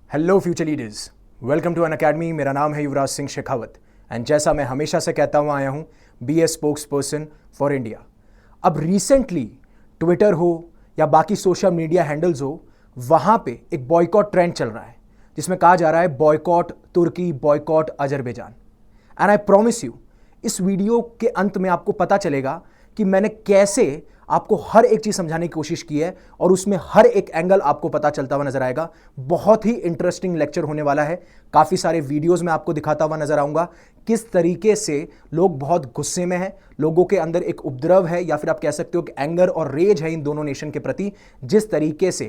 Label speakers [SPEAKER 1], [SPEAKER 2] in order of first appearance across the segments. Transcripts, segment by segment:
[SPEAKER 1] Hello future leaders, welcome to Unacademy. मेरा नाम है युवराज सिंह शेखावत एंड जैसा मैं हमेशा से कहता हुआ आया हूँ, be a spokesperson for India. अब रिसेंटली ट्विटर हो या बाकी सोशल मीडिया हैंडल्स हो, वहाँ पे एक बॉयकॉट ट्रेंड चल रहा है जिसमें कहा जा रहा है बॉयकॉट तुर्की, boycott Azerbaijan. And I promise you, इस वीडियो के अंत में आपको पता चलेगा कि मैंने कैसे आपको हर एक चीज समझाने की कोशिश की है और उसमें हर एक एंगल आपको पता चलता हुआ नजर आएगा। बहुत ही इंटरेस्टिंग लेक्चर होने वाला है। काफी सारे वीडियोस में आपको दिखाता हुआ नजर आऊंगा किस तरीके से लोग बहुत गुस्से में हैं, लोगों के अंदर एक उपद्रव है या फिर आप कह सकते हो कि एंगर और रेज है इन दोनों नेशन के प्रति। जिस तरीके से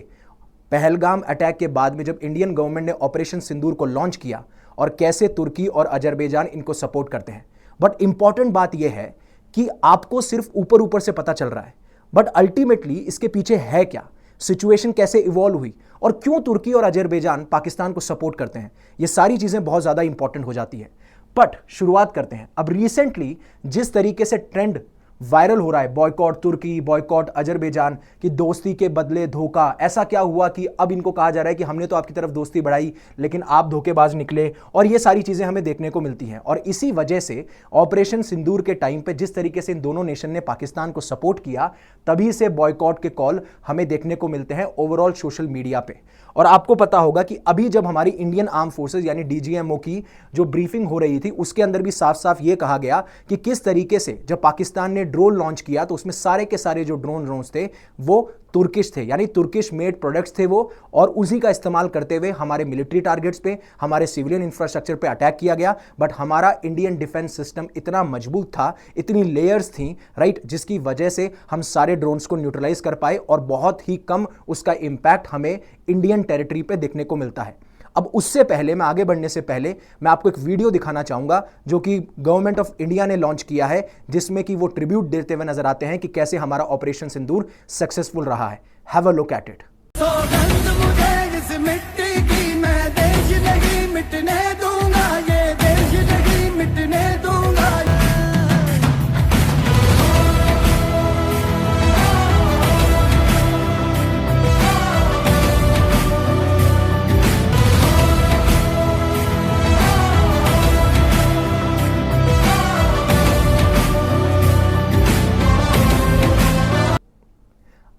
[SPEAKER 1] पहलगाम अटैक के बाद में जब इंडियन गवर्नमेंट ने ऑपरेशन सिंदूर को लॉन्च किया और कैसे तुर्की और अजरबैजान इनको सपोर्ट करते हैं। बट इंपॉर्टेंट बात यह है कि आपको सिर्फ ऊपर ऊपर से पता चल रहा है, बट अल्टीमेटली इसके पीछे है क्या, सिचुएशन कैसे इवॉल्व हुई और क्यों तुर्की और अजरबैजान पाकिस्तान को सपोर्ट करते हैं। ये सारी चीजें बहुत ज्यादा इंपॉर्टेंट हो जाती है। बट शुरुआत करते हैं। अब रिसेंटली जिस तरीके से ट्रेंड वायरल हो रहा है, बॉयकॉट तुर्की, बॉयकॉट अजरबैजान की दोस्ती के बदले धोखा, ऐसा क्या हुआ कि अब इनको कहा जा रहा है कि हमने तो आपकी तरफ दोस्ती बढ़ाई लेकिन आप धोखेबाज निकले, और ये सारी चीजें हमें देखने को मिलती हैं। और इसी वजह से ऑपरेशन सिंदूर के टाइम पे जिस तरीके से इन दोनों नेशन ने पाकिस्तान को सपोर्ट किया, तभी से बॉयकॉट के कॉल हमें देखने को मिलते हैं ओवरऑल सोशल मीडिया पे। और आपको पता होगा कि अभी जब हमारी इंडियन आर्म फोर्सेज यानी डीजीएमओ की जो ब्रीफिंग हो रही थी, उसके अंदर भी साफ साफ ये कहा गया कि किस तरीके से जब पाकिस्तान ने ड्रोन लॉन्च किया तो उसमें सारे के सारे जो ड्रोन्स थे वो तुर्किश थे, यानी तुर्किश मेड प्रोडक्ट्स थे वो, और उसी का इस्तेमाल करते हुए हमारे मिलिट्री टारगेट्स पे, हमारे सिविलियन इंफ्रास्ट्रक्चर पे अटैक किया गया। बट हमारा इंडियन डिफेंस सिस्टम इतना मजबूत था, इतनी लेयर्स थी, राइट, जिसकी वजह से हम सारे ड्रोन्स को न्यूट्रलाइज कर पाए और बहुत ही कम उसका इंपैक्ट हमें इंडियन टेरिटरी पे देखने को मिलता है। अब उससे पहले, मैं आगे बढ़ने से पहले मैं आपको एक वीडियो दिखाना चाहूंगा जो कि गवर्नमेंट ऑफ इंडिया ने लॉन्च किया है, जिसमें कि वो ट्रिब्यूट देते हुए नजर आते हैं कि कैसे हमारा ऑपरेशन सिंदूर सक्सेसफुल रहा है। Have a look at it.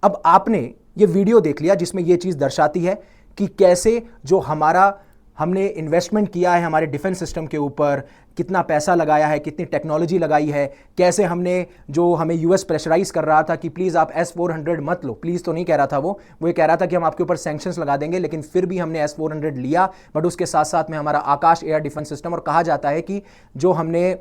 [SPEAKER 1] अब आपने ये वीडियो देख लिया जिसमें ये चीज दर्शाती है कि कैसे जो हमने इन्वेस्टमेंट किया है हमारे डिफेंस सिस्टम के ऊपर, कितना पैसा लगाया है, कितनी टेक्नोलॉजी लगाई है, कैसे हमने जो हमें यूएस प्रेशराइज कर रहा था कि प्लीज आप S-400 मत लो, प्लीज तो नहीं कह रहा था वो ये कह रहा था कि हम आपके ऊपर सैंक्शंस लगा देंगे, लेकिन फिर भी हमने S-400 लिया। बट उसके साथ साथ में हमारा आकाश एयर डिफेंस सिस्टम, और कहा जाता है कि जो हमने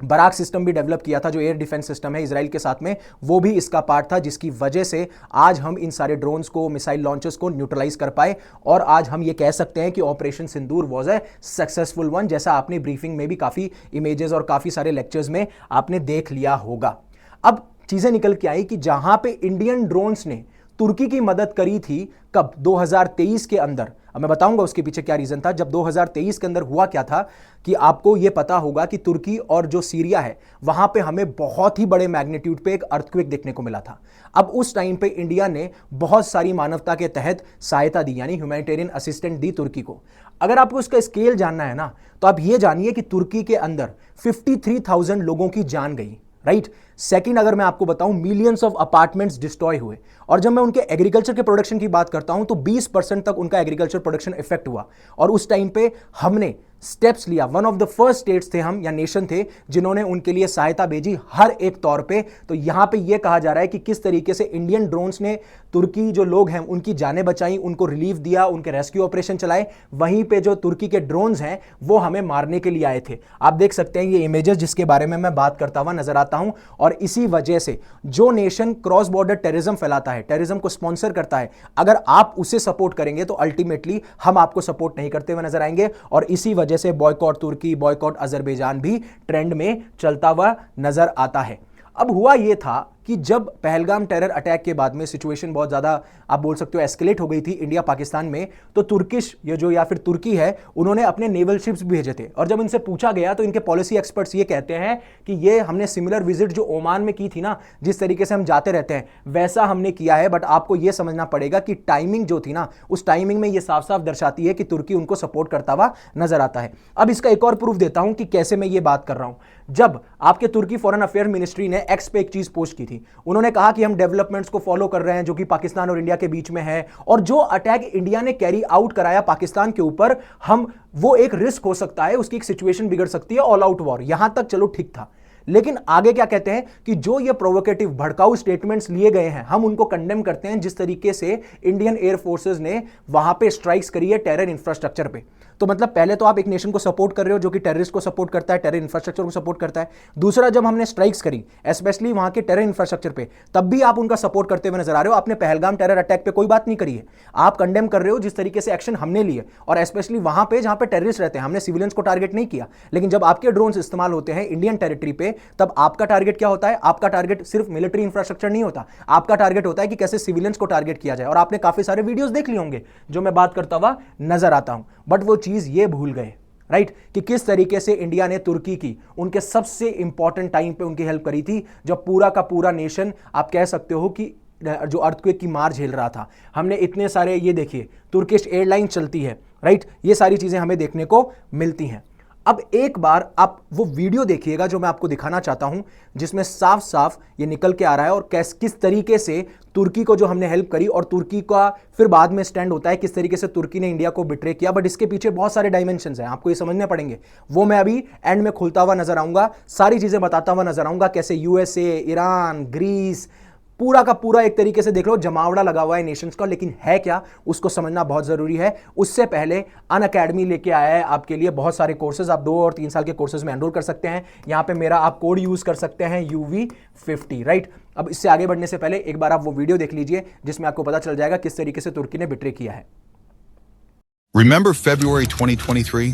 [SPEAKER 1] बराक सिस्टम भी डेवलप किया था, जो एयर डिफेंस सिस्टम है इजराइल के साथ में, वो भी इसका पार्ट था, जिसकी वजह से आज हम इन सारे ड्रोन्स को, मिसाइल लॉन्चर्स को न्यूट्रलाइज कर पाए। और आज हम ये कह सकते हैं कि operation Sindoor was a successful one, जैसा आपने ब्रीफिंग में भी काफी इमेजेस और काफी सारे लेक्चर्स में आपने देख लिया होगा। अब चीजें निकल के आई कि जहां पे इंडियन ड्रोन्स ने तुर्की की मदद करी थी, कब? 2023 के अंदर। अब मैं बताऊंगा उसके पीछे क्या रीजन था। जब 2023 के अंदर हुआ क्या था कि आपको यह पता होगा कि तुर्की और जो सीरिया है वहां पे हमें बहुत ही बड़े मैग्नीट्यूड पे एक अर्थक्वेक देखने को मिला था। अब उस टाइम पे इंडिया ने बहुत सारी मानवता के तहत सहायता दी, यानी ह्यूमैनिटेरियन असिस्टेंट दी तुर्की को। अगर आपको उसका स्केल जानना है ना, तो आप ये जानिए कि तुर्की के अंदर 53,000 लोगों की जान गई, राइट। सेकंड, अगर मैं आपको बताऊं, मिलियंस ऑफ अपार्टमेंट्स डिस्ट्रॉय हुए। और जब मैं उनके एग्रीकल्चर के प्रोडक्शन की बात करता हूं तो 20% तक उनका एग्रीकल्चर प्रोडक्शन इफेक्ट हुआ। और उस टाइम पे हमने स्टेप्स लिया। One of the first states थे हम, या नेशन थे, जिन्होंने उनके लिए सहायता भेजी हर एक तौर पे। तो यहां पे यह कहा जा रहा है कि किस तरीके से इंडियन ड्रोन्स ने तुर्की जो लोग हैं उनकी जानें बचाई, उनको रिलीफ दिया, उनके रेस्क्यू ऑपरेशन चलाए। वहीं पे जो तुर्की के ड्रोन्स हैं वो हमें मारने के लिए आए थे। आप देख सकते हैं ये इमेजेस जिसके बारे में मैं बात करता हुआ नजर आता हूं। और इसी वजह से जो नेशन क्रॉस बॉर्डर टेररिज्म फैलाता है, टेररिज्म को स्पॉन्सर करता है, अगर आप उसे सपोर्ट करेंगे तो अल्टीमेटली हम आपको सपोर्ट नहीं करते हुए नजर आएंगे। और इसी वजह से बॉयकॉट तुर्की, बॉयकॉट अजरबैजान भी ट्रेंड में चलता हुआ नजर आता है। अब हुआ यह था कि कि जब पहलगाम टेरर अटैक के बाद में सिचुएशन बहुत ज़्यादा आप बोल सकते हो एस्केलेट हो गई थी इंडिया पाकिस्तान में, तो तुर्किश ये जो या फिर तुर्की है उन्होंने अपने नेवल शिप्स भेजे थे। और जब इनसे पूछा गया तो इनके पॉलिसी एक्सपर्ट्स ये कहते हैं कि ये हमने सिमिलर विजिट जो ओमान में की थी ना, जिस तरीके से हम जाते रहते हैं वैसा हमने किया है, बट आपको यह समझना पड़ेगा कि टाइमिंग जो थी ना, उस टाइमिंग में यह साफ साफ दर्शाती है कि तुर्की उनको सपोर्ट करता हुआ नजर आता है। अब इसका एक और प्रूफ देता हूं कि कैसे मैं ये बात कर रहा हूं। जब आपके तुर्की फॉरेन अफेयर मिनिस्ट्री ने एक्स पे एक चीज पोस्ट की थी, उन्होंने कहा कि हम डेवलपमेंट्स को फॉलो कर रहे हैं जो कि पाकिस्तान और इंडिया के बीच में है, और जो अटैक इंडिया ने कैरी आउट कराया पाकिस्तान के ऊपर, हम वो एक रिस्क हो सकता है, उसकी एक सिचुएशन बिगड़ सकती है, ऑल आउट वॉर, यहां तक चलो ठीक था। लेकिन आगे क्या कहते हैं कि जो ये प्रोवोकेटिव भड़काऊ स्टेटमेंट्स लिए गए हैं, हम उनको कंडेम करते हैं, जिस तरीके से इंडियन एयर फोर्सेस ने वहां पे स्ट्राइक्स करी है टेरर इंफ्रास्ट्रक्चर पे। तो मतलब पहले तो आप एक नेशन को सपोर्ट कर रहे हो जो कि टेररिस्ट को सपोर्ट करता है, टेरर इंफ्रास्ट्रक्चर को सपोर्ट करता है। दूसरा, जब हमने स्ट्राइक्स करी स्पेशली वहां के टेरर इंफ्रास्ट्रक्चर पे, तब भी आप उनका सपोर्ट करते हुए नजर आ रहे हो। आपने पहलगाम टेरर अटैक पे कोई बात नहीं करी है, आप कंडेम कर रहे हो जिस तरीके से एक्शन हमने लिए, और स्पेशली वहां पे जहां पे टेररिस्ट रहते हैं, हमने सिविलियंस को टारगेट नहीं किया। लेकिन जब आपके ड्रोन्स इस्तेमाल होते हैं इंडियन टेरिटरी पे, तब आपका टारगेट क्या होता है? आपका टारगेट सिर्फ मिलिट्री इंफ्रास्ट्रक्चर नहीं होता, आपका टारगेट होता है कि कैसे सिविलियंस को टारगेट किया जाए। और आपने काफी सारे वीडियोस देख लिए होंगे जो मैं बात करता हुआ नजर आता हूं, बट वो चीज ये भूल गए, राइट, कि किस तरीके से इंडिया ने तुर्की की उनके सबसे इंपॉर्टेंट टाइम पे उनकी हेल्प करी थी, जब पूरा का पूरा नेशन आप कह सकते हो कि जो अर्थक्वेक की मार झेल रहा था। हमने इतने सारे, ये देखिए तुर्किश एयरलाइन चलती है, राइट, ये सारी चीजें हमें देखने को मिलती हैं। अब एक बार आप वो वीडियो देखिएगा जो मैं आपको दिखाना चाहता हूं, जिसमें साफ साफ ये निकल के आ रहा है और किस तरीके से तुर्की को जो हमने हेल्प करी, और तुर्की का फिर बाद में स्टैंड होता है किस तरीके से तुर्की ने इंडिया को बिट्रे किया। बट इसके पीछे बहुत सारे डायमेंशंस हैं, आपको ये समझने पड़ेंगे। वो मैं अभी एंड में खुलता हुआ नजर आऊंगा, सारी चीजें बताता हुआ नजर आऊंगा, कैसे यूएसए, ईरान, ग्रीस, पूरा का पूरा एक तरीके से देख लो जमावड़ा लगा हुआ है नेशंस का, लेकिन है क्या उसको समझना बहुत जरूरी है। उससे पहले अनअकैडमी लेके आया है आपके लिए बहुत सारे कोर्सेज, आप 2 और 3 साल के कोर्सेज में एनरोल कर सकते हैं। यहां पे मेरा आप कोड यूज कर सकते हैं UV50, राइट। अब इससे आगे बढ़ने से पहले एक बार आप वो वीडियो देख लीजिए जिसमें आपको पता चल जाएगा किस तरीके से तुर्की ने बिट्रे किया है।
[SPEAKER 2] Remember February 2023,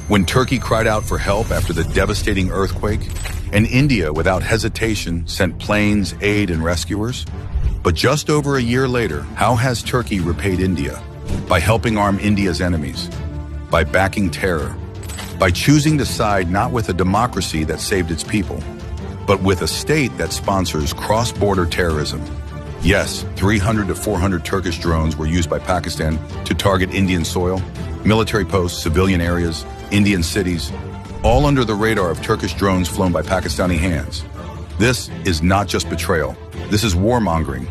[SPEAKER 2] when Turkey cried out for help after the devastating earthquake, and India, without hesitation, sent planes, aid, and rescuers? But just over a year later, how has Turkey repaid India? By helping arm India's enemies, by backing terror, by choosing to side not with a democracy that saved its people, but with a state that sponsors cross-border terrorism. Yes, 300 to 400 Turkish drones were used by Pakistan to target Indian soil, military posts, civilian areas, Indian cities, all under the radar of Turkish drones flown by Pakistani hands. This is not just betrayal. This is warmongering.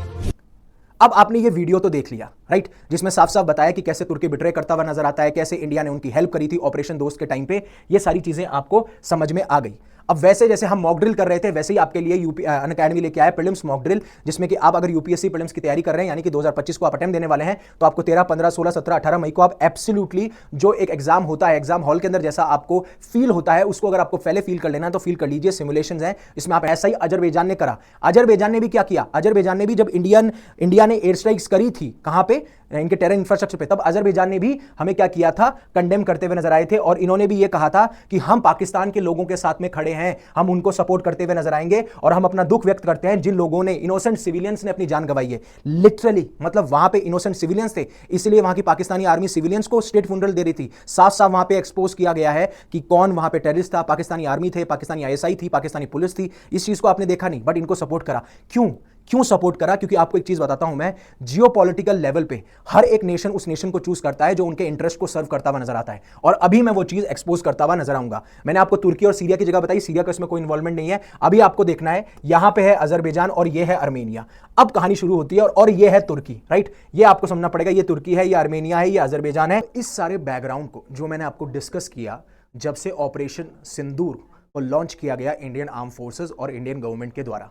[SPEAKER 1] अब आपने ये video तो देख लिया, right, जिसमें साफ साफ बताया कि कैसे तुर्की बिट्रे करता हुआ नजर आता है, कैसे इंडिया ने उनकी हेल्प करी थी ऑपरेशन दोस्त के टाइम पे। ये सारी चीजें आपको समझ में आ गई। अब वैसे जैसे हम मॉक ड्रिल कर रहे थे, वैसे ही आपके लिए अनअकैडमी लेके आया प्रीलिम्स मॉक ड्रिल, जिसमें कि आप अगर यूपीएससी प्रीलिम्स की तैयारी कर रहे हैं, यानी कि 2025 को आप अटेम्प्ट देने वाले हैं, तो आपको 13, 15, 16, 17, 18 मई को आप एब्सोल्युटली जो एक एग्जाम होता है, एग्जाम हॉल के अंदर जैसा आपको फील होता है, उसको अगर आपको पहले फील कर लेना है तो फील कर लीजिए। सिमुलेशंस हैं, इसमें आप ऐसा ही अजरबैजान ने करा। अजरबैजान ने भी क्या किया? अजरबैजान ने भी जब इंडिया ने एयर स्ट्राइक्स करी थी, कहां पे? इनके टेरर इंफ्रास्ट्रक्चर पे, तब अजरबैजान ने भी हमें क्या किया था? कंडेम करते हुए नजर आए थे। और इन्होंने भी ये कहा था कि हम पाकिस्तान के लोगों के साथ में खड़े हैं, हम उनको सपोर्ट करते हुए नजर आएंगे, और हम अपना दुख व्यक्त करते हैं जिन लोगों ने, इनोसेंट सिविलियंस ने अपनी जान गंवाई है। लिटरली, मतलब वहां पे इनोसेंट सिविलियंस थे, इसलिए वहां की पाकिस्तानी आर्मी सिविलियंस को स्टेट फ्यूनरल दे रही थी। साफ साफ वहां पे एक्सपोज किया गया है कि कौन वहां पे टेररिस्ट था। पाकिस्तानी आर्मी थे, पाकिस्तानी ISI थी, पाकिस्तानी पुलिस थी। इस चीज को आपने देखा नहीं, बट इनको सपोर्ट करा। क्यों सपोर्ट करा? क्योंकि आपको एक चीज बताता हूं मैं, जियोपॉलिटिकल लेवल पे हर एक नेशन उस नेशन को चूज करता है जो उनके इंटरेस्ट को सर्व करता हुआ नजर आता है, और अभी मैं वो चीज एक्सपोज करता हुआ नजर आऊंगा। मैंने आपको तुर्की और सीरिया की जगह बताई, सीरिया का इसमें कोई इन्वॉल्वमेंट नहीं है। अभी आपको देखना है, यहां पे है अजरबैजान और ये है आर्मेनिया। अब कहानी शुरू होती है, और ये है तुर्की, राइट। ये आपको समझना पड़ेगा, ये तुर्की है, ये आर्मेनिया है, ये अजरबैजान है। इस सारे बैकग्राउंड को जो मैंने आपको डिस्कस किया, जब से ऑपरेशन सिंदूर को लॉन्च किया गया इंडियन आर्म फोर्सेस और इंडियन गवर्नमेंट के द्वारा।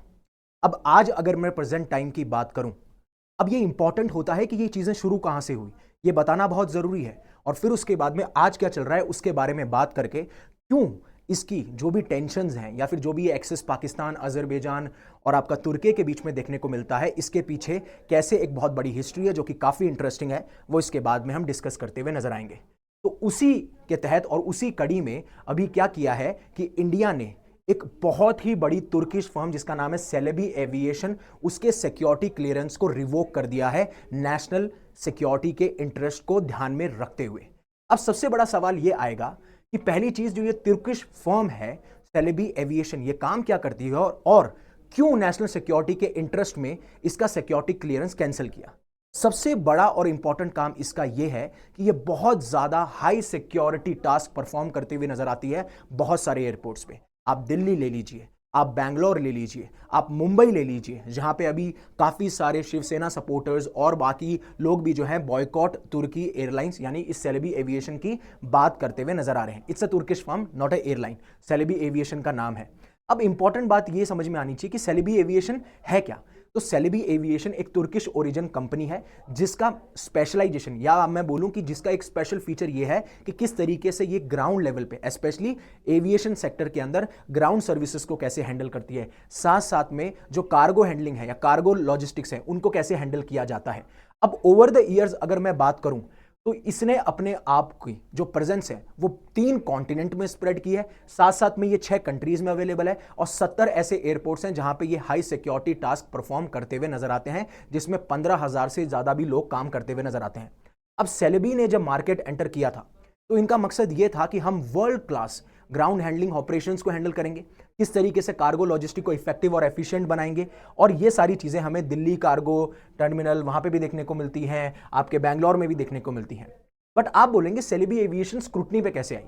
[SPEAKER 1] अब आज अगर मैं प्रेजेंट टाइम की बात करूं, अब ये इंपॉर्टेंट होता है कि ये चीजें शुरू कहां से हुई, ये बताना बहुत जरूरी है। और फिर उसके बाद में आज क्या चल रहा है उसके बारे में बात करके, क्यों इसकी जो भी टेंशन्स हैं या फिर जो भी एक्सेस पाकिस्तान, अजरबैजान और आपका तुर्की के बीच में देखने को मिलता है, इसके पीछे कैसे एक बहुत बड़ी हिस्ट्री है जो कि काफी इंटरेस्टिंग है, वो इसके बाद में हम डिस्कस करते हुए नजर आएंगे। तो उसी के तहत और उसी कड़ी में अभी क्या किया है कि इंडिया ने एक बहुत ही बड़ी तुर्किश फर्म जिसका नाम है सेलेबी एविएशन, उसके सिक्योरिटी क्लियरेंस को रिवोक कर दिया है नेशनल सिक्योरिटी के इंटरेस्ट को ध्यान में रखते हुए। अब सबसे बड़ा सवाल यह आएगा कि पहली चीज, जो ये तुर्किश फर्म है सेलेबी एविएशन, ये काम क्या करती है और क्यों नेशनल सिक्योरिटी के इंटरेस्ट में इसका सिक्योरिटी क्लियरेंस कैंसिल किया। सबसे बड़ा और इंपॉर्टेंट काम इसका यह है कि यह बहुत ज्यादा हाई सिक्योरिटी टास्क परफॉर्म करते हुए नजर आती है बहुत सारे एयरपोर्ट्स पे। आप दिल्ली ले लीजिए, आप बैंगलोर ले लीजिए, आप मुंबई ले लीजिए, जहां पे अभी काफी सारे शिवसेना सपोर्टर्स और बाकी लोग भी जो हैं बॉयकॉट तुर्की एयरलाइंस यानी इस सेलेबी एविएशन की बात करते हुए नजर आ रहे हैं। It's a Turkish firm, not a airline, Celebi aviation का नाम है। अब इंपॉर्टेंट बात यह समझ में आनी चाहिए कि सेलेबी एविएशन है क्या। तो सेलेबी एविएशन एक तुर्किश ओरिजिन कंपनी है जिसका स्पेशलाइजेशन, या मैं बोलूं कि जिसका एक स्पेशल फीचर यह है कि किस तरीके से ये ग्राउंड लेवल पे, स्पेशली एविएशन सेक्टर के अंदर ग्राउंड सर्विसेज को कैसे हैंडल करती है, साथ साथ में जो कार्गो हैंडलिंग है या कार्गो लॉजिस्टिक्स है उनको कैसे हैंडल किया जाता है। अब ओवर द ईयर्स अगर मैं बात करूं तो इसने अपने आप की जो प्रेजेंस है वो 3 कॉन्टिनेंट में स्प्रेड की है, साथ साथ में ये 6 कंट्रीज में अवेलेबल है और 70 ऐसे एयरपोर्ट्स हैं जहां पे ये हाई सिक्योरिटी टास्क परफॉर्म करते हुए नजर आते हैं, जिसमें 15,000 से ज्यादा भी लोग काम करते हुए नजर आते हैं। अब सेलेबी ने जब मार्केट एंटर किया था तो इनका मकसद यह था कि हम world class ground handling operations को हैंडल करेंगे, किस तरीके से कार्गो लॉजिस्टिक को इफेक्टिव और एफिशिएंट बनाएंगे, और ये सारी चीजें हमें दिल्ली कार्गो टर्मिनल वहां पे भी देखने को मिलती हैं, आपके बैंगलोर में भी देखने को मिलती हैं। बट आप बोलेंगे सेलेबी एविएशन स्क्रूटनी पे कैसे आई।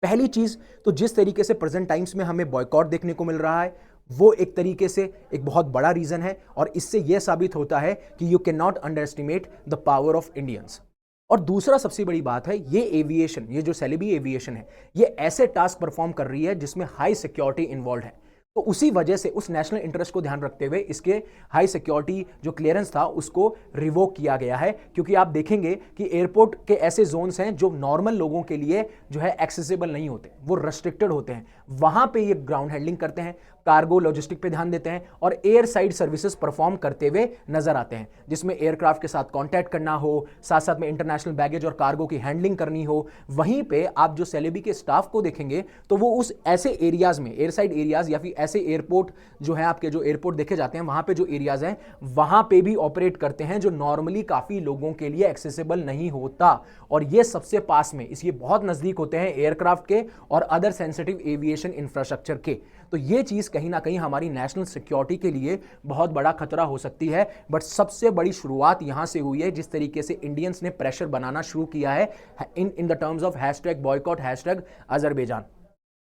[SPEAKER 1] पहली चीज तो जिस तरीके से प्रेजेंट टाइम्स में हमें बॉयकॉट देखने को मिल रहा है वो एक तरीके से एक बहुत बड़ा रीजन है, और इससे यह साबित होता है कि you can not under estimate the power of Indians. और दूसरा सबसे बड़ी बात है, ये एविएशन, ये जो सेलेबी एविएशन है, ये ऐसे टास्क परफॉर्म कर रही है जिसमें हाई सिक्योरिटी इन्वॉल्व है। तो उसी वजह से उस नेशनल इंटरेस्ट को ध्यान रखते हुए इसके हाई सिक्योरिटी जो क्लियरेंस था उसको रिवोक किया गया है, क्योंकि आप देखेंगे कि एयरपोर्ट के ऐसे जोन्स हैं जो नॉर्मल लोगों के लिए जो है एक्सेसिबल नहीं होते, वो रेस्ट्रिक्टेड होते हैं। वहां पे ये ग्राउंड हैंडलिंग करते हैं, कार्गो लॉजिस्टिक पे ध्यान देते हैं और एयर साइड सर्विसेज परफॉर्म करते हुए नजर आते हैं, जिसमें एयरक्राफ्ट के साथ कांटेक्ट करना हो, साथ साथ में इंटरनेशनल बैगेज और कार्गो की हैंडलिंग करनी हो। वहीं पे आप जो सेलेबी के स्टाफ को देखेंगे तो वो उस ऐसे एरियाज में, एयर साइड एरियाज या फिर ऐसे एयरपोर्ट जो है आपके जो एयरपोर्ट देखे जाते हैं वहां पे जो एरियाज हैं वहां पे भी ऑपरेट करते हैं जो नॉर्मली काफी लोगों के लिए एक्सेसिबल नहीं होता, और ये सबसे पास में, इसलिए बहुत नजदीक होते हैं एयरक्राफ्ट के और अदर सेंसिटिव एविएशन इंफ्रास्ट्रक्चर के। तो ये चीज कहीं ना कहीं हमारी नेशनल सिक्योरिटी के लिए बहुत बड़ा खतरा हो सकती है। बट सबसे बड़ी शुरुआत यहां से हुई है जिस तरीके से इंडियंस ने प्रेशर बनाना शुरू किया है in the terms of #boycott #Azerbaijan.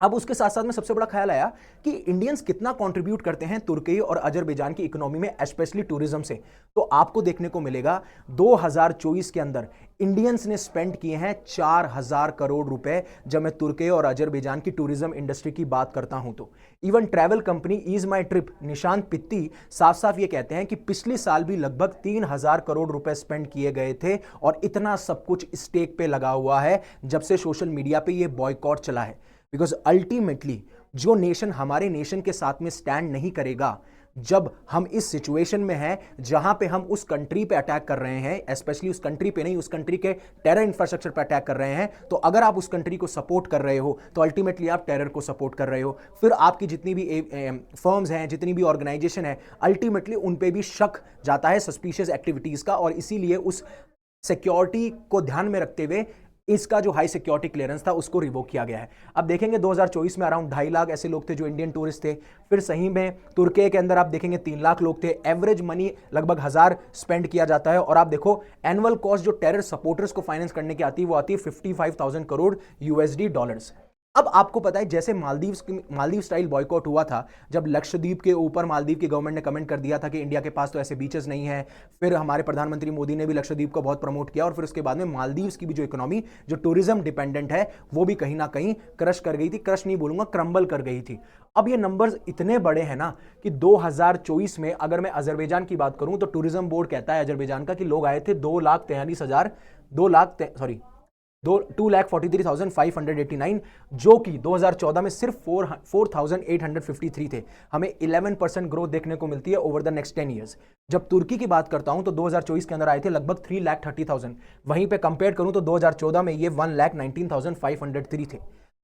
[SPEAKER 1] अब उसके साथ साथ में सबसे बड़ा ख्याल आया कि इंडियंस कितना कंट्रीब्यूट करते हैं तुर्की और अजरबैजान की इकोनॉमी में, स्पेशली टूरिज्म से। तो आपको देखने को मिलेगा 2024 के अंदर इंडियंस ने स्पेंड किए हैं 4,000 करोड़ रुपए। जब मैं तुर्की और अजरबैजान की टूरिज्म इंडस्ट्री की बात करता हूं तो इवन ट्रैवल कंपनी ईज माई ट्रिप निशांत पित्ती साफ साफ ये कहते हैं कि पिछले साल भी लगभग 3,000 करोड़ रुपए स्पेंड किए गए थे, और इतना सब कुछ स्टेक पे लगा हुआ है जब से सोशल मीडिया पे ये बॉयकॉट चला है। बिकॉज अल्टीमेटली जो नेशन हमारे नेशन के साथ में स्टैंड नहीं करेगा, जब हम इस सिचुएशन में हैं जहां पे हम उस कंट्री पे अटैक कर रहे हैं, स्पेशली उस कंट्री पे नहीं, उस कंट्री के टेरर इंफ्रास्ट्रक्चर पे अटैक कर रहे हैं, तो अगर आप उस कंट्री को सपोर्ट कर रहे हो तो अल्टीमेटली आप टेरर को सपोर्ट कर रहे हो। फिर आपकी जितनी भी फर्म्स हैं, जितनी भी ऑर्गेनाइजेशन है, अल्टीमेटली उन पे भी शक जाता है सस्पिशियस एक्टिविटीज का, और इसीलिए उस सिक्योरिटी को ध्यान में रखते हुए इसका जो हाई सिक्योरिटी क्लियरेंस था उसको रिवोक किया गया है। अब देखेंगे 2024 में अराउंड 2.5 लाख ऐसे लोग थे जो इंडियन टूरिस्ट थे। फिर सही में तुर्की के अंदर आप देखेंगे 3 लाख लोग थे। एवरेज मनी लगभग 1,000 स्पेंड किया जाता है, और आप देखो एनुअल कॉस्ट जो टेरर सपोर्टर्स को फाइनेंस करने की आती है वो आती है 55,000 करोड़ USD डॉलर्स। अब आपको पता है जैसे मालदीव स्टाइल बॉयकॉट हुआ था, जब लक्षद्वीप के ऊपर मालदीव की गवर्नमेंट ने कमेंट कर दिया था कि इंडिया के पास तो ऐसे बीचेस नहीं है। फिर हमारे प्रधानमंत्री मोदी ने भी लक्षद्वीप को बहुत प्रमोट किया, और फिर उसके बाद में मालदीव की भी जो इकोनॉमी जो टूरिज्म डिपेंडेंट है वो भी कहीं ना कहीं क्रश कर गई थी, क्रश नहीं बोलूंगा, क्रम्बल कर गई थी। अब ये नंबर्स इतने बड़े हैं ना कि 2024 में अगर मैं अजरबैजान की बात करूं तो टूरिज्म बोर्ड कहता है अजरबैजान का कि लोग आए थे 2,43,589, जो कि 2014 में सिर्फ 4,853 थे। हमें 11% ग्रोथ देखने को मिलती है ओवर द नेक्स्ट 10 ईयर्स। जब तुर्की की बात करता हूं तो 2024 के अंदर आए थे लगभग 3,30,000। वहीं पे कंपेयर करूं तो 2014 में ये 1,19,503 थे।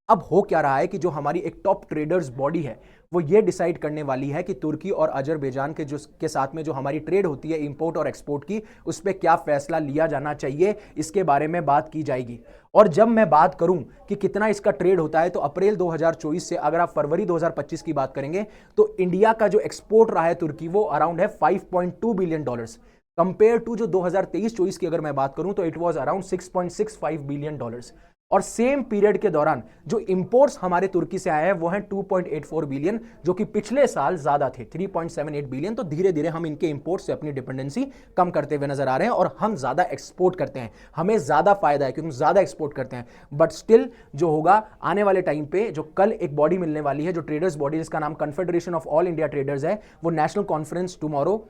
[SPEAKER 1] अब हो क्या रहा है कि जो हमारी एक टॉप ट्रेडर्स बॉडी है वो ये डिसाइड करने वाली है कि तुर्की और अजरबैजान के साथ में जो हमारी ट्रेड होती है इंपोर्ट और एक्सपोर्ट की, उस पर क्या फैसला लिया जाना चाहिए, इसके बारे में बात की जाएगी। और जब मैं बात करूं कि कितना इसका ट्रेड होता है, तो अप्रैल 2024 से अगर आप फरवरी 2025 की बात करेंगे तो इंडिया का जो एक्सपोर्ट रहा है तुर्की वो अराउंड है $5.2 बिलियन। कंपेयर टू जो 2023-24 की अगर मैं बात करूं तो इट वाज अराउंड $6.65 बिलियन। और सेम पीरियड के दौरान जो इंपोर्ट्स हमारे तुर्की से आए हैं वो हैं 2.84 बिलियन, जो कि पिछले साल ज्यादा थे 3.78 बिलियन। तो धीरे धीरे हम इनके इंपोर्ट से अपनी डिपेंडेंसी कम करते हुए नजर आ रहे हैं और हम ज्यादा एक्सपोर्ट करते हैं, हमें ज्यादा फायदा है क्योंकि हम ज्यादा एक्सपोर्ट करते हैं। बट स्टिल जो होगा आने वाले टाइम पे, जो कल एक बॉडी मिलने वाली है, जो ट्रेडर्स बॉडी जिसका नाम confederation of all India traders है, वो नेशनल कॉन्फ्रेंस टुमारो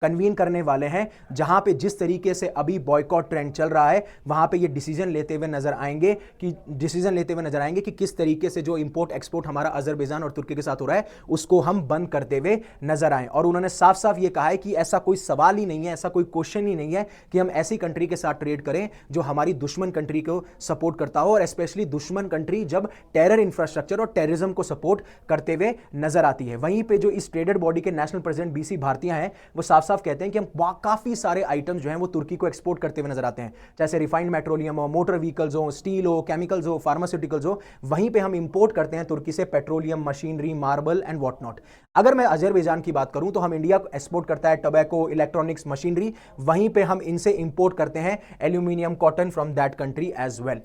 [SPEAKER 1] कन्वीन करने वाले हैं, जहां पे जिस तरीके से अभी बॉयकॉट ट्रेंड चल रहा है वहां पे ये डिसीजन लेते हुए नजर आएंगे कि किस तरीके से जो इंपोर्ट एक्सपोर्ट हमारा अजरबैजान और तुर्की के साथ हो रहा है उसको हम बंद करते हुए नजर आए। और उन्होंने साफ साफ ये कहा है कि ऐसा कोई सवाल ही नहीं है, ऐसा कोई क्वेश्चन ही नहीं है कि हम ऐसी कंट्री के साथ ट्रेड करें जो हमारी दुश्मन कंट्री को सपोर्ट करता हो, और स्पेशली दुश्मन कंट्री जब टेरर इंफ्रास्ट्रक्चर और टेररिज्म को सपोर्ट करते हुए नजर आती है। वहीं पे जो इस ट्रेडेड बॉडी के नेशनल प्रेसिडेंट बीसी भारतीय हैं, वो साफ साफ कहते हैं कि हम काफी सारे आइटम्स जो हैं वो तुर्की को एक्सपोर्ट करते हुए नजर आते हैं, जैसे रिफाइंड पेट्रोलियम हो, मोटर व्हीकल्स हो, स्टील हो, केमिकल्स हो, फार्मास्यूटिकल्स हो। वहीं पे हम इंपोर्ट करते हैं तुर्की से petroleum, machinery, marble and what not. अगर मैं अजरबैजान की बात करूं तो हम इंडिया को एक्सपोर्ट करता है टोबैको, इलेक्ट्रॉनिक्स, मशीनरी। वहीं पे हम इनसे इंपोर्ट करते हैं aluminium, cotton from that country as well.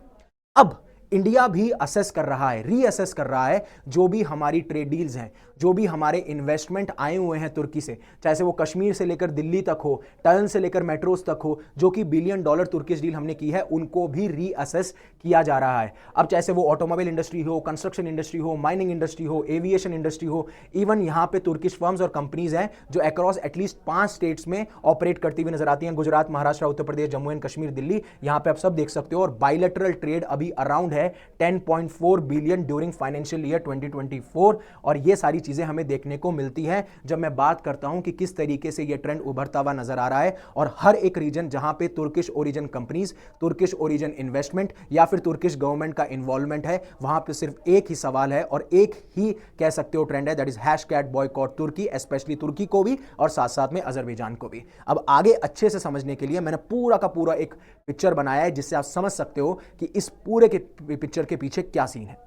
[SPEAKER 1] अब इंडिया भी असेस कर रहा है, रीअसेस कर रहा है जो भी हमारी ट्रेड डील्स हैं, जो भी हमारे इन्वेस्टमेंट आए हुए हैं तुर्की से, चाहे वो कश्मीर से लेकर दिल्ली तक हो, टनल से लेकर मेट्रोज तक हो, जो कि $1 बिलियन तुर्किश डील हमने की है, उनको भी रीअसेस किया जा रहा है। अब चाहे वो ऑटोमोबाइल इंडस्ट्री हो, कंस्ट्रक्शन इंडस्ट्री हो, माइनिंग इंडस्ट्री हो, एविएशन इंडस्ट्री हो, इवन यहां पे तुर्किश फर्म्स और कंपनीज हैं जो अक्रॉस एटलीस्ट 5 स्टेट्स में ऑपरेट करती हुई नजर आती हैं, गुजरात, महाराष्ट्र, उत्तर प्रदेश, जम्मू एंड कश्मीर, दिल्ली। यहां पे आप सब देख सकते हो। और बायलैटरल ट्रेड अभी अराउंड है 10.4 बिलियन ड्यूरिंग फाइनेंशियल ईयर 2024। और ये सारी चीजें हमें देखने को मिलती हैं जब मैं बात करता हूं कि किस तरीके से ये ट्रेंड उभरता हुआ नजर आ रहा है। और हर एक रीजन जहां पे Turkish origin companies, Turkish origin investment या फिर तुर्किश गवर्नमेंट का इन्वॉल्वमेंट है, वहां पे सिर्फ एक ही सवाल है और एक ही कह सकते हो ट्रेंड है, दैट इज #बॉयकॉट तुर्की, स्पेशली तुर्की को भी और साथ साथ में अजरबैजान को भी। अब आगे अच्छे से समझने के लिए मैंने पूरा का पूरा एक पिक्चर बनाया है जिससे आप समझ सकते हो कि इस पूरे के पिक्चर के पीछे क्या सीन है।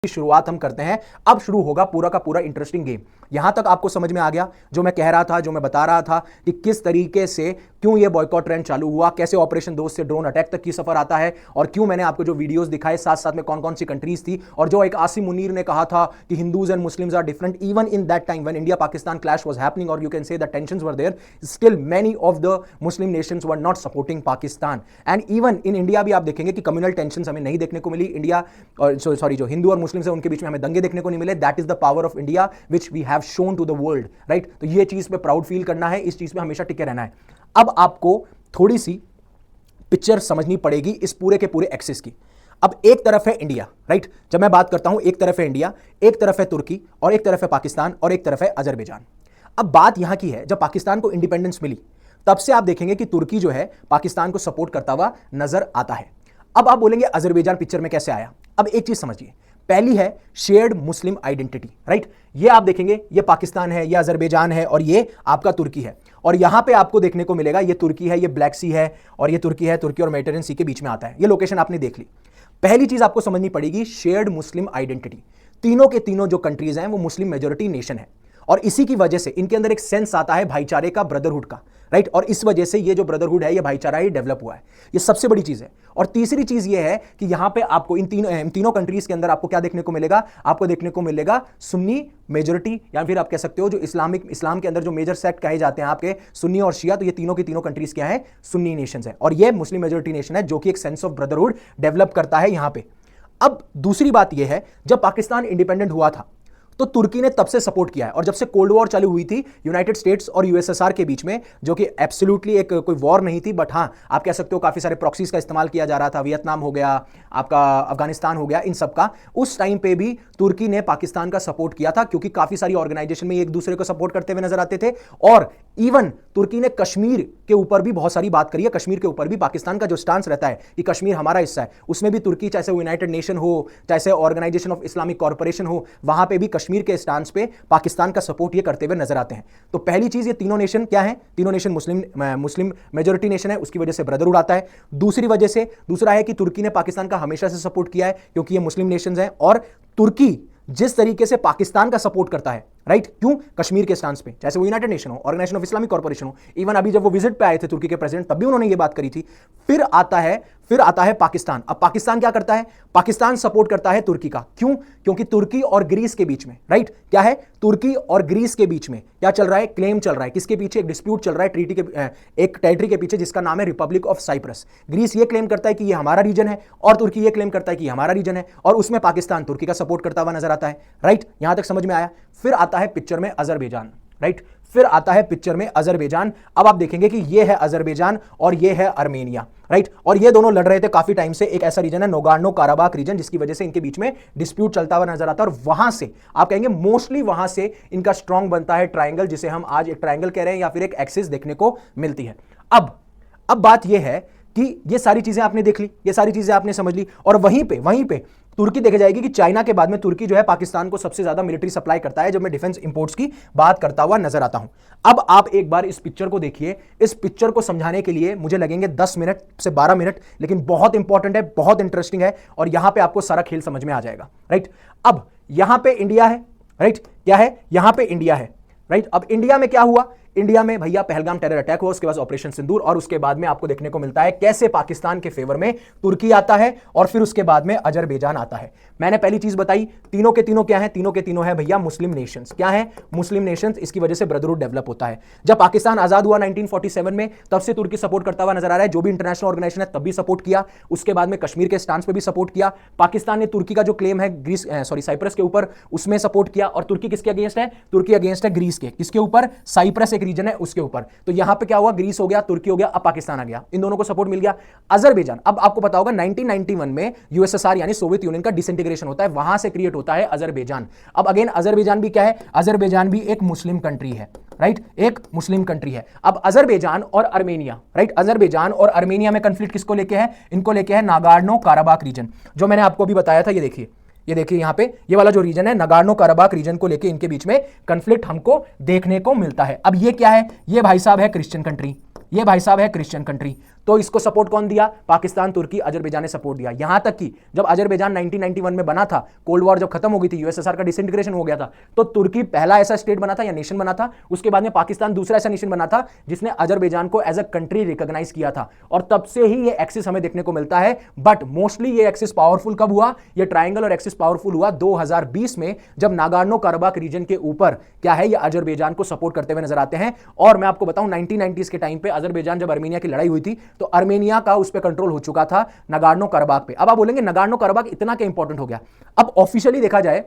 [SPEAKER 1] शुरुआत हम करते हैं। अब शुरू होगा पूरा का पूरा इंटरेस्टिंग गेम। यहां तक आपको समझ में आ गया जो मैं कह रहा था, जो मैं बता रहा था कि किस तरीके से क्यों ये बॉयकॉट ट्रेंड चालू हुआ, कैसे ऑपरेशन दोस्त से ड्रोन अटैक तक की सफर आता है, और क्यों मैंने आपको जो वीडियोस दिखाए साथ साथ में कौन कौन सी कंट्रीज थी, और जो एक आसिम मुनीर ने कहा था कि Hindus and Muslims are different even in that time when India Pakistan clash was happening, और you can say the tensions were there, still many of the Muslim nations were not supporting Pakistan. And even in India भी आप देखेंगे कि communal tensions हमें नहीं देखने को मिली। India और सॉरी जो हिंदू और मुस्लिम है उनके बीच में हमें दंगे देखने को नहीं मिले। That is the power of India which we have shown to the world, right. तो ये चीज पे प्राउड फील करना है, इस चीज पे हमेशा टिके रहना है। अब आपको थोड़ी सी पिक्चर समझनी पड़ेगी इस पूरे के पूरे एक्सिस की। अब एक तरफ है इंडिया, राइट। जब मैं बात करता हूं एक तरफ है इंडिया, एक तरफ है तुर्की, और एक तरफ है पाकिस्तान, और एक तरफ है अजरबैजान। अब बात यहां की है, जब पाकिस्तान को इंडिपेंडेंस मिली तब से आप देखेंगे कि तुर्की जो है पाकिस्तान को सपोर्ट करता हुआ नजर आता है। अब आप बोलेंगे अजरबैजान पिक्चर में कैसे आया। अब एक चीज समझिए, पहली है शेयर्ड मुस्लिम आइडेंटिटी, राइट। ये आप देखेंगे ये पाकिस्तान है, ये अजरबैजान है, और ये आपका तुर्की है। और यहां पे आपको देखने को मिलेगा ये तुर्की है, ये ब्लैक सी है, और ये तुर्की है, तुर्की और मेडिटेरेनियन सी के बीच में आता है। ये लोकेशन आपने देख ली। पहली चीज आपको समझनी पड़ेगी, शेयर्ड मुस्लिम आइडेंटिटी। तीनों के तीनों जो कंट्रीज हैं वो मुस्लिम मेजोरिटी नेशन है, और इसी की वजह से इनके अंदर एक सेंस आता है भाईचारे का, ब्रदरहुड का, राइट। और इस वजह से ये जो ब्रदरहुड है, ये भाईचारा ही डेवलप हुआ है। ये सबसे बड़ी चीज है। और तीसरी चीज ये है कि यहां पे आपको इन तीनों कंट्रीज के अंदर आपको क्या देखने को मिलेगा, आपको देखने को मिलेगा सुन्नी मेजोरिटी, या फिर आप कह सकते हो जो इस्लाम के अंदर जो मेजर सेक्ट कहे जाते हैं आपके सुन्नी और शिया, तो ये तीनों की तीनों कंट्रीज क्या है, सुन्नी नेशंस है, और ये मुस्लिम मेजोरिटी नेशन है जो कि एक सेंस ऑफ ब्रदरहुड डेवलप करता है यहां पे। अब दूसरी बात यह है, जब पाकिस्तान इंडिपेंडेंट हुआ था तो तुर्की ने तब से सपोर्ट किया है, और जब से कोल्ड वॉर चालू हुई थी यूनाइटेड स्टेट्स और यूएसएसआर के बीच में, जो कि एब्सोल्युटली एक कोई वॉर नहीं थी, बट हाँ आप कह सकते हो काफी सारे प्रॉक्सीज का इस्तेमाल किया जा रहा था। वियतनाम हो गया, आपका अफगानिस्तान हो गया, इन सब का उस टाइम पे भी तुर्की ने पाकिस्तान का सपोर्ट किया था, क्योंकि काफी सारी ऑर्गेनाइजेशन में एक दूसरे को सपोर्ट करते हुए नजर आते थे। और इवन तुर्की ने कश्मीर के ऊपर भी बहुत सारी बात करी है। कश्मीर के ऊपर भी पाकिस्तान का जो स्टांस रहता है कि कश्मीर हमारा हिस्सा है, उसमें भी तुर्की, चाहे यूनाइटेड नेशन हो, चाहे ऑर्गेनाइजेशन ऑफ इस्लामिक कॉर्पोरेशन हो, वहां पे भी कश्मीर के स्टांस पे पाकिस्तान का सपोर्ट ये करते हुए नजर आते हैं। तो पहली चीज, ये तीनों नेशन क्या है? तीनों नेशन मुस्लिम मेजोरिटी नेशन है, उसकी वजह से ब्रदर उड़ाता है। दूसरा है कि तुर्की ने पाकिस्तान का हमेशा से सपोर्ट किया है क्योंकि ये मुस्लिम नेशंस हैं, और तुर्की जिस तरीके से पाकिस्तान का सपोर्ट करता है, राइट, क्यों? कश्मीर के स्टांस पे, चाहे वो यूनाइटेड नेशन हो, ऑर्गेनाइजेशन ऑफ इस्लामिक कॉर्पोरेशन हो, इवन अभी जब वो विजिट पे आए थे तुर्की के प्रेसिडेंट, तब भी उन्होंने ये बात करी थी। फिर आता है पाकिस्तान। अब पाकिस्तान क्या करता है? पाकिस्तान सपोर्ट करता है तुर्की का। क्यों? क्योंकि तुर्की और ग्रीस के बीच में, राइट, क्या है? तुर्की और ग्रीस के बीच में क्या चल रहा है? क्लेम चल रहा है। किसके पीछे? एक डिस्प्यूट चल रहा है ट्रीटी के, एक टेरिटरी के पीछे जिसका नाम है रिपब्लिक ऑफ साइप्रस। ग्रीस ये क्लेम करता है कि ये हमारा रीजन है, और तुर्की ये क्लेम करता है कि ये हमारा रीजन है, और उसमें पाकिस्तान तुर्की का सपोर्ट करता हुआ नजर आता है, राइट। यहां तक समझ में आया? फिर आता है पिक्चर में अजरबैजान, राइट, फिर आता है पिक्चर में अजरबैजान। अब आप देखेंगे कि ये है अजरबैजान और ये है आर्मेनिया, राइट, और ये दोनों लड़ रहे थे काफी टाइम से। एक ऐसा रीजन है नोगार्नो काराबाख रीजन, जिसकी वजह से इनके बीच में डिस्प्यूट चलता हुआ नजर आता है, और वहां से आप कहेंगे मोस्टली वहां से इनका स्ट्रॉन्ग बनता है ट्रायंगल, जिसे हम आज एक ट्रायंगल कह रहे हैं या फिर एक एक्सिस देखने को मिलती है। अब बात यह है कि ये सारी चीजें आपने देख ली, ये सारी चीजें आपने समझ ली, और वहीं पे तुर्की देखी जाएगी कि चाइना के बाद में तुर्की जो है पाकिस्तान को सबसे ज्यादा मिलिट्री सप्लाई करता है, जब मैं डिफेंस इंपोर्ट्स की बात करता हुआ नजर आता हूं। अब आप एक बार इस पिक्चर को देखिए। इस पिक्चर को समझाने के लिए मुझे लगेंगे 10 मिनट से 12 मिनट, लेकिन बहुत इंपॉर्टेंट है, बहुत इंटरेस्टिंग है, और यहां पे आपको सारा खेल समझ में आ जाएगा, राइट। अब यहां पे इंडिया है, राइट, क्या है? यहां पे इंडिया है, राइट। अब इंडिया में क्या हुआ? इंडिया में भैया पहलगाम टेरर अटैक हुआ, उसके बाद ऑपरेशन सिंदूर, और उसके बाद में आपको देखने को मिलता है कैसे पाकिस्तान के फेवर में तुर्की आता है, और फिर उसके बाद में अजरबैजान आता है। मैंने पहली चीज बताई, तीनों के तीनों क्या है? तीनों के तीनों है भैया मुस्लिम नेशंस। क्या है? मुस्लिम नेशंस। इसकी वजह से ब्रदरहुड डेवलप होता है। जब पाकिस्तान आजाद हुआ 1947 में, तब से तुर्की सपोर्ट करता हुआ नजर आ रहा है। जो भी इंटरनेशनल ऑर्गेनाइजेशन है तब भी सपोर्ट किया, उसके बाद में कश्मीर के स्टांस पे भी सपोर्ट किया। पाकिस्तान ने तुर्की का जो क्लेम है साइप्रस के ऊपर, उसमें सपोर्ट किया। और तुर्की किसके अगेंस्ट है? तुर्की अगेंस्ट है ग्रीस के। किसके ऊपर? साइप्रस एक रीजन है उसके ऊपर। तो यहां पे क्या हुआ? ग्रीस हो गया, तुर्की हो गया, अब पाकिस्तान आ गया, इन दोनों को सपोर्ट मिल गया। अजरबैजान, अब आपको पता होगा 1991 में यूएसएसआर यानी सोवियत यूनियन का डिसइंटीग्रेशन होता है, वहां से क्रिएट होता है अजरबैजान। अब अगेन अजरबैजान भी क्या है? अजरबैजान भी एक मुस्लिम कंट्री है, राइट, एक मुस्लिम कंट्री है। अब अजरबैजान और आर्मेनिया, राइट, अजरबैजान और आर्मेनिया में कंफ्लिक्ट किसको लेके है? इनको लेके है नागार्नो काराबाख रीजन, जो मैंने आपको अभी बताया था। ये देखिए यहां पे ये वाला जो रीजन है नगार्नो काराबाख रीजन को लेके इनके बीच में कंफ्लिक्ट हमको देखने को मिलता है। अब ये क्या है? ये भाई साहब है क्रिश्चियन कंट्री, ये भाई साहब है क्रिश्चियन कंट्री। तो इसको सपोर्ट कौन दिया? पाकिस्तान, तुर्की, अजरबैजान ने सपोर्ट दिया। यहां तक कि जब अजरबैजान 1991 में बना था, कोल्ड वॉर जब खत्म हो गई थी, यूएसएसआर का डिसइंटीग्रेशन हो गया था, तो तुर्की पहला ऐसा स्टेट बना था या नेशन बना था। उसके बाद में पाकिस्तान दूसरा ऐसा नेशन बना था जिसने अजरबैजान को एज अ कंट्री रिकॉग्नाइज किया था, और तब से ही ये एक्सिस हमें देखने को मिलता है। बट मोस्टली ये एक्सिस पावरफुल कब हुआ? ये ट्रायंगल और एक्सिस पावरफुल हुआ 2020 में, जब नागार्नो काराबाख रीजन के ऊपर क्या है, ये अजरबैजान को सपोर्ट करते हुए नजर आते हैं। और मैं आपको बताऊं 1990s के टाइम पे अजरबैजान जब आर्मेनिया की लड़ाई हुई थी, तो आर्मेनिया का उस पे कंट्रोल हो चुका था नगार्नो काराबाख पे। अब आप बोलेंगे नगार्नो काराबाख इतना क्या इंपॉर्टेंट हो गया? अब ऑफिशियली देखा जाए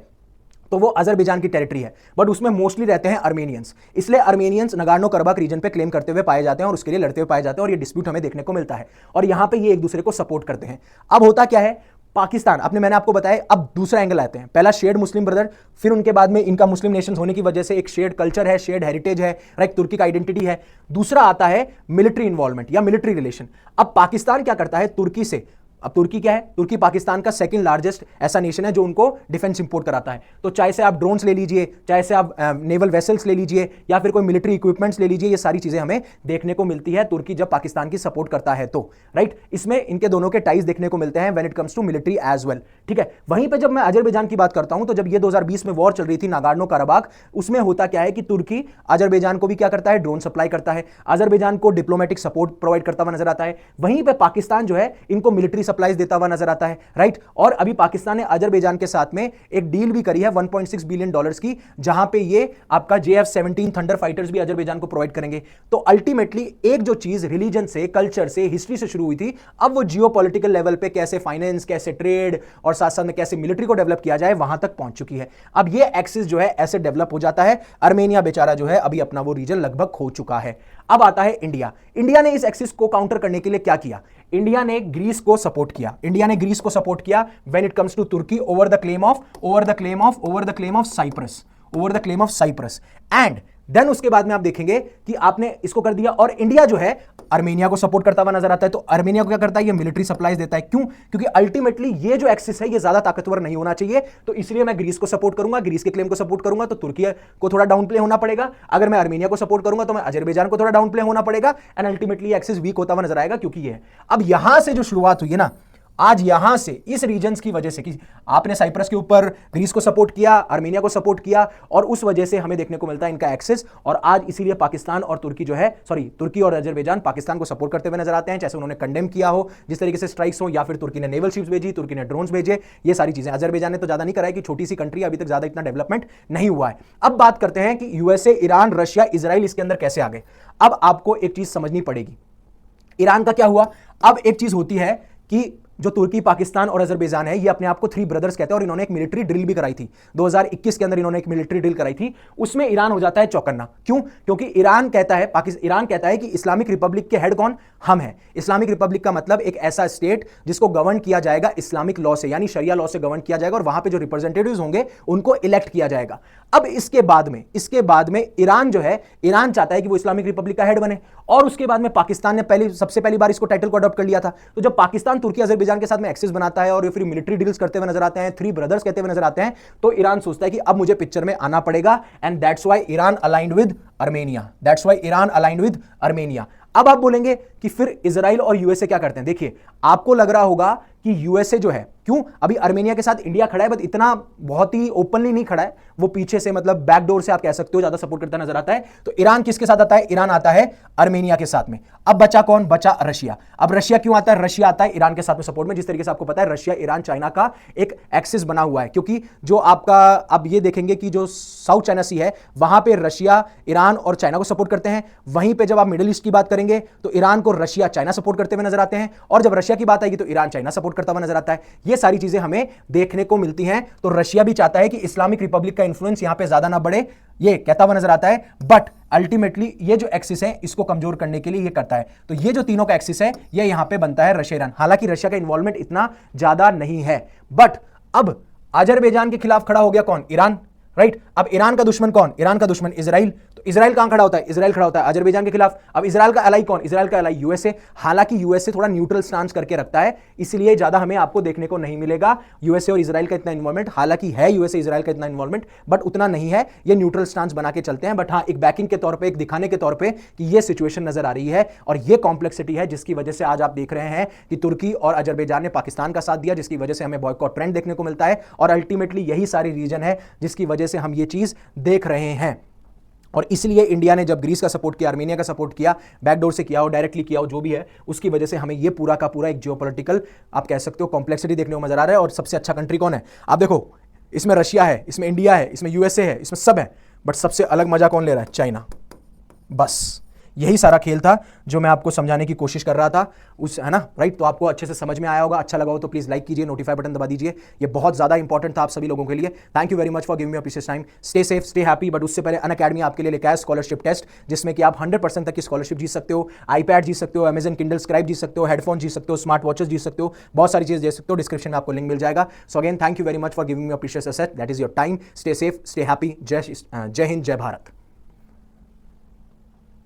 [SPEAKER 1] तो वो अजरबैजान की टेरिटरी है, बट उसमें मोस्टली रहते हैं आर्मेनियंस, इसलिए आर्मेनियंस नगार्नो काराबाख रीजन पे क्लेम करते हुए पाए जाते हैं और उसके लिए लड़ते हुए पाए जाते हैं, और ये डिस्प्यूट हमें देखने को मिलता है, और यहां पे ये एक दूसरे को सपोर्ट करते हैं। अब होता क्या है? पाकिस्तान, मैंने आपको बताया, अब दूसरा एंगल आते हैं। पहला शेयर्ड मुस्लिम ब्रदर, फिर उनके बाद में इनका मुस्लिम नेशन होने की वजह से एक शेयर्ड कल्चर है, शेयर्ड हेरिटेज है, राइट, तुर्की का आइडेंटिटी है। दूसरा आता है मिलिट्री इन्वॉल्वमेंट या मिलिट्री रिलेशन। अब पाकिस्तान क्या करता है? तुर्की से, अब तुर्की क्या है? तुर्की पाकिस्तान का सेकंड लार्जेस्ट ऐसा नेशन है जो उनको डिफेंस इंपोर्ट कराता है। तो चाहे से आप ड्रोन्स ले लीजिए, चाहे से आप नेवल वेसल्स ले लीजिए, या फिर कोई मिलिट्री इक्विपमेंट्स ले लीजिए, ये सारी चीजें हमें देखने को मिलती है तुर्की जब पाकिस्तान की सपोर्ट करता है तो, राइट। इसमें इनके दोनों के टाइज देखने को मिलते हैं when it comes to military as well, ठीक है। वहीं पर जब मैं अजरबैजान की बात करता हूं, तो जब ये 2020 में वॉर चल रही थी नागार्नो काराबाख, उसमें होता क्या है कि तुर्की अजरबैजान को भी क्या करता है? ड्रोन सप्लाई करता है, अजरबैजान को डिप्लोमेटिक सपोर्ट प्रोवाइड करता हुआ नजर आता है। वहीं पर पाकिस्तान जो है इनको मिलिट्री सप्लाईज देता हुआ नजर आता है, राइट। और अभी पाकिस्तान ने अजरबैजान के साथ में एक डील भी करी है 1.6 बिलियन डॉलर्स की, जहां पे ये आपका JF-17 थंडर फाइटर्स भी अजरबैजान को प्रोवाइड करेंगे। तो अल्टीमेटली एक जो चीज रिलीजन से, कल्चर से, हिस्ट्री से शुरू हुई थी, अब वो जियोपॉलिटिकल लेवल पे कैसे फाइनेंस, कैसे ट्रेड और साथ साथ में कैसे मिलिट्री को डेवलप किया जाए, वहां तक पहुंच चुकी है। अब ये एक्सिस जो है ऐसे डेवलप हो जाता है। आर्मेनिया बेचारा जो है अभी अपना वो रीजन लगभग खो चुका है। अब आता है इंडिया। इंडिया ने इस एक्सिस को काउंटर करने के लिए क्या किया? इंडिया ने ग्रीस को सपोर्ट किया। इंडिया ने ग्रीस को सपोर्ट किया व्हेन इट कम्स टू तुर्की over the claim of Cyprus, and then उसके बाद में आप देखेंगे कि आपने इसको कर दिया, और इंडिया जो है आर्मेनिया को सपोर्ट करता हुआ नजर आता है। तो आर्मेनिया को क्या करता है, ये मिलिट्री सप्लाईज देता है। क्यों? क्योंकि अल्टीमेटली ये जो एक्सिस है ये ज्यादा ताकतवर नहीं होना चाहिए, तो इसलिए मैं ग्रीस को सपोर्ट करूंगा, ग्रीस के क्लेम को सपोर्ट करूंगा, तो तुर्की को थोड़ा डाउन प्ले होना पड़ेगा। अगर मैं आर्मेनिया को सपोर्ट करूंगा तो मैं अजरबैजान को थोड़ा डाउन प्ले होना पड़ेगा, एंड अल्टीमेटली एक्सिस वीक होता हुआ नजर आएगा, क्योंकि ये है। अब यहां से जो शुरुआत हुई है ना, आज यहां से इस रीजन्स की वजह से कि आपने साइप्रस के ऊपर ग्रीस को सपोर्ट किया, आर्मेनिया को सपोर्ट किया, और उस वजह से हमें देखने को मिलता है इनका एक्सेस। और आज इसीलिए पाकिस्तान और तुर्की जो है, तुर्की और अजरबैजान पाकिस्तान को सपोर्ट करते हुए नजर आते हैं, चाहे उन्होंने कंडेम किया हो जिस तरीके से स्ट्राइक्स हो, या फिर तुर्की ने नेवल शिप्स भेजी, तुर्की ने ड्रोन्स भेजे, ये सारी चीजें। अजरबैजान ने तो ज्यादा नहीं करा है कि छोटी सी कंट्री, अभी तक ज्यादा इतना डेवलपमेंट नहीं हुआ है। अब बात करते हैं कि यूएसए, ईरान, रशिया, इजराइल इसके अंदर कैसे आ गए। अब आपको एक चीज समझनी पड़ेगी, ईरान का क्या हुआ। अब एक चीज होती है कि जो तुर्की, पाकिस्तान और अजरबैजान है, ये अपने आप को थ्री ब्रदर्स कहते हैं, और इन्होंने एक मिलिट्री ड्रिल भी कराई थी 2021 के अंदर, इन्होंने एक मिलिट्री ड्रिल कराई थी। उसमें ईरान हो जाता है चौकन्ना। क्यों? क्योंकि ईरान कहता है कि इस्लामिक रिपब्लिक के हेड कौन? हम हैं। इस्लामिक रिपब्लिक का मतलब एक ऐसा स्टेट जिसको गवर्न किया जाएगा इस्लामिक लॉ से, यानी शरिया लॉ से गवर्न किया जाएगा, और वहां पे जो रिप्रेजेंटेटिव्स होंगे उनको इलेक्ट किया जाएगा। अब इसके बाद में ईरान जो है, ईरान चाहता है कि वो इस्लामिक रिपब्लिक का हेड बने, और उसके बाद में पाकिस्तान ने सबसे पहली बार इसको टाइटल को अडॉप्ट कर लिया था। तो जब पाकिस्तान, तुर्की, अजरबैजान के साथ में एक्सेस बनाता है और फिर मिलिट्री डील्स करते हुए नजर आते हैं, थ्री ब्रदर्स कहते हुए नजर आते हैं, तो ईरान सोचता है कि अब मुझे पिक्चर में आना पड़ेगा, and that's why Iran aligned with Armenia. अब आप बोलेंगे कि फिर इजराइल और यूएसए क्या करते हैं। देखिए, आपको लग रहा होगा कि यूएसए जो है, क्यों अभी आर्मेनिया के साथ इंडिया खड़ा है, बट इतना बहुत ही ओपनली नहीं खड़ा है, वो पीछे से, मतलब बैकडोर से आप कह सकते हो, ज्यादा सपोर्ट करता नजर आता है। तो ईरान किसके साथ आता है? ईरान आता है आर्मेनिया के साथ में। अब बचा कौन? बचा रशिया। अब रशिया क्यों आता है? रशिया आता है ईरान के साथ में सपोर्ट में। जिस तरीके से आपको पता है, रशिया, ईरान, चाइना का एक एक्सिस बना हुआ है, क्योंकि जो आपका, अब ये देखेंगे कि जो साउथ चाइना सी है, वहां पे रशिया, ईरान और चाइना को सपोर्ट करते हैं। वहीं पे जब आप मिडिल ईस्ट की बात करेंगे तो ईरान को रशिया, चाइना सपोर्ट करते हुए नजर आते हैं, और जब रशिया की बात आएगी तो ईरान, चाइना सपोर्ट करता हुआ नजर आता है। ये सारी चीजें हमें देखने को मिलती हैं। तो रशिया भी चाहता है कि इस्लामिक रिपब्लिक का इंफ्लुएंस यहां पे ज्यादा ना बढ़े, ये कहता हुआ नजर आता है, बट अल्टीमेटली ये जो एक्सिस है इसको कमजोर करने के लिए ये करता है। तो ये जो तीनों का एक्सिस है, ये यहां पे बनता है रशिया, ईरान। हालांकि रशिया का इन्वॉल्वमेंट इतना ज्यादा नहीं है, बट अब अजरबैजान के खिलाफ खड़ा हो गया कौन? Iran, right. अब ईरान का दुश्मन कौन? ईरान का दुश्मन इजराइल। तो इजराइल कहां खड़ा होता है? इजराइल खड़ा होता है अजरबैजान के खिलाफ। अब इजराइल का एलाई कौन? इजराइल का एलाई यूएसए। हालांकि यूएसए थोड़ा न्यूट्रल स्टांस करके रखता है, इसलिए ज्यादा हमें आपको देखने को नहीं मिलेगा यूएसए और इजराइल का इतना इन्वॉल्वमेंट। हालांकि है यूएसए इजराइल का इतना इन्वॉल्वमेंट, बट उतना नहीं है। ये न्यूट्रल स्टांस बना के चलते हैं, बट हाँ, एक बैकिंग के तौर पर, एक दिखाने के तौर पर कि ये सिचुएशन नजर आ रही है, और ये कॉम्प्लेक्सिटी है जिसकी वजह से आज आप देख रहे हैं कि तुर्की और अजरबैजान ने पाकिस्तान का साथ दिया, जिसकी वजह से हमें बॉयकॉट ट्रेंड देखने को मिलता है। और अल्टीमेटली यही सारी रीजन है जिसकी वजह से हम ये चीज देख रहे हैं। और इसलिए इंडिया ने जब ग्रीस का सपोर्ट किया, आर्मेनिया का सपोर्ट किया, बैकडोर से किया हो, डायरेक्टली किया हो, जो भी है, उसकी वजह से हमें ये पूरा का पूरा एक जियोपॉलिटिकल, आप कह सकते हो, कॉम्प्लेक्सिटी देखने को नजर आ रहा है। और सबसे अच्छा कंट्री कौन है? आप देखो, इसमें रशिया है, इसमें इंडिया है, इसमें यूएसए है, इसमें सब है, बट सबसे अलग मजा कौन ले रहा है? चाइना। बस यही सारा खेल था जो मैं आपको समझाने की कोशिश कर रहा था, उस, है ना, राइट। तो आपको अच्छे से समझ में आया होगा। अच्छा लगा हो तो प्लीज लाइक कीजिए, नोटिफाई बटन दबा दीजिए, ये बहुत ज्यादा इंपॉर्टेंट था आप सभी लोगों के लिए। Thank you very much for giving me your precious time. Stay safe, stay happy. But उससे पहले अनअकैडमी आपके लिए लेकर आया स्कॉलरशिप टेस्ट, जिसमें कि आप 100% तक की स्कॉलरशिप जीत सकते हो। आईपैड जीत सकते हो, अमेजन किंडल स्क्राइब जीत सकते हो, हेडफोन जीत सकते हो, स्मार्ट वॉचेस जीत सकते हो, बहुत सारी चीजें जीत सकते हो। डिस्क्रिप्शन में आपको लिंक मिल जाएगा। So again, thank you very much for giving me your precious asset, that is your time. Stay safe, stay happy. जय हिंद, जय भारत।